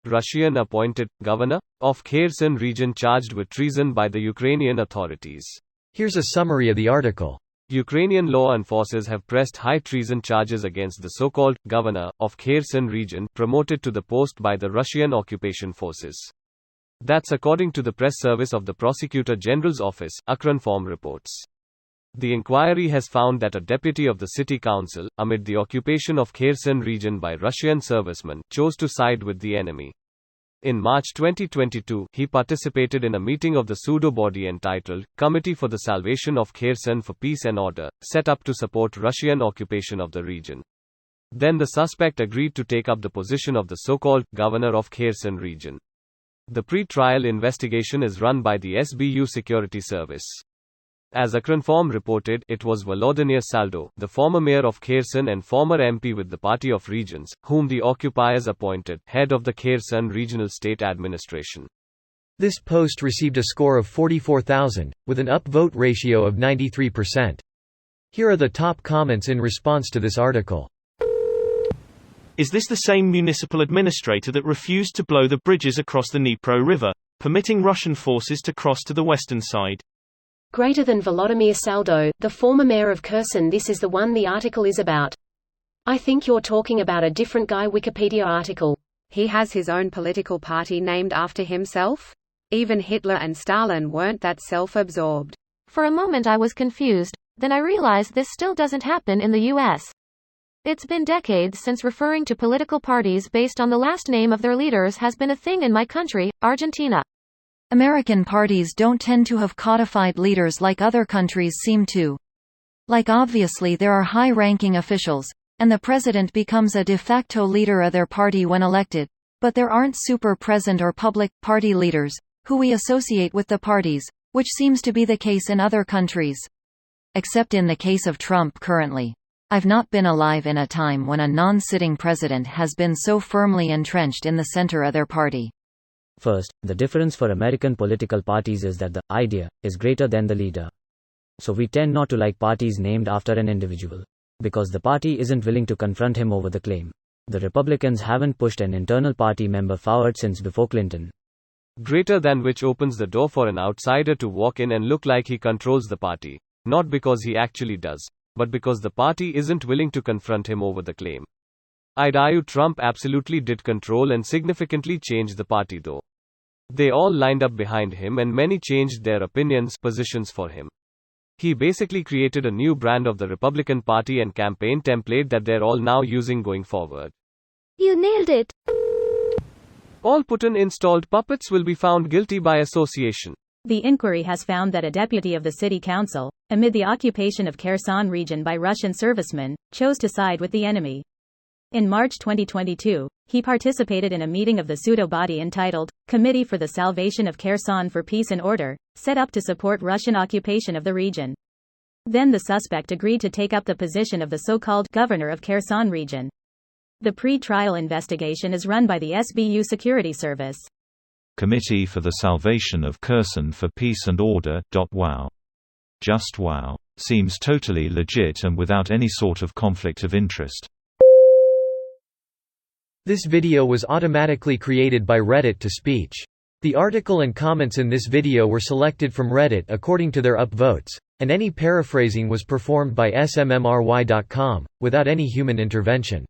Russian-appointed governor of Kherson region charged with treason by the Ukrainian authorities. Here's a summary of the article. Ukrainian law enforcers have pressed high treason charges against the so-called governor of Kherson region, promoted to the post by the Russian occupation forces. That's according to the press service of the Prosecutor General's office, Ukrinform reports. The inquiry has found that a deputy of the city council, amid the occupation of Kherson region by Russian servicemen, chose to side with the enemy. In March 2022, he participated in a meeting of the pseudo-body entitled Committee for the Salvation of Kherson for Peace and Order, set up to support Russian occupation of the region. Then the suspect agreed to take up the position of the so-called governor of Kherson region. The pre-trial investigation is run by the SBU security service. As Ukrinform reported, it was Volodymyr Saldo, the former mayor of Kherson and former MP with the Party of Regions, whom the occupiers appointed head of the Kherson Regional State Administration. This post received a score of 44,000, with an upvote ratio of 93%. Here are the top comments in response to this article. Is this the same municipal administrator that refused to blow the bridges across the Dnipro River, permitting Russian forces to cross to the western side? Greater than Volodymyr Saldo, the former mayor of Kherson. This is the one the article is about. I think you're talking about a different guy. Wikipedia article. He has his own political party named after himself? Even Hitler and Stalin weren't that self-absorbed. For a moment I was confused, then I realized this still doesn't happen in the US. It's been decades since referring to political parties based on the last name of their leaders has been a thing in my country, Argentina. American parties don't tend to have codified leaders like other countries seem to. Like obviously there are high-ranking officials, and the president becomes a de facto leader of their party when elected, but there aren't super-present or public, party leaders, who we associate with the parties, which seems to be the case in other countries. Except in the case of Trump currently. I've not been alive in a time when a non-sitting president has been so firmly entrenched in the center of their party. First, the difference for American political parties is that the idea is greater than the leader. So we tend not to like parties named after an individual, because the party isn't willing to confront him over the claim. The Republicans haven't pushed an internal party member forward since before Clinton. Greater than, which opens the door for an outsider to walk in and look like he controls the party, not because he actually does, but because the party isn't willing to confront him over the claim. I'd argue Trump absolutely did control and significantly change the party though. They all lined up behind him and many changed their positions for him. He basically created a new brand of the Republican Party and campaign template that they're all now using going forward. You nailed it. All Putin-installed puppets will be found guilty by association. The inquiry has found that a deputy of the city council, amid the occupation of Kherson region by Russian servicemen, chose to side with the enemy. In March 2022, he participated in a meeting of the pseudo-body entitled Committee for the Salvation of Kherson for Peace and Order, set up to support Russian occupation of the region. Then the suspect agreed to take up the position of the so-called governor of Kherson region. The pre-trial investigation is run by the SBU security service. Committee for the Salvation of Kherson for Peace and Order. Wow. Just wow. Seems totally legit and without any sort of conflict of interest. This video was automatically created by Reddit to speech. The article and comments in this video were selected from Reddit according to their upvotes, and any paraphrasing was performed by smmry.com, without any human intervention.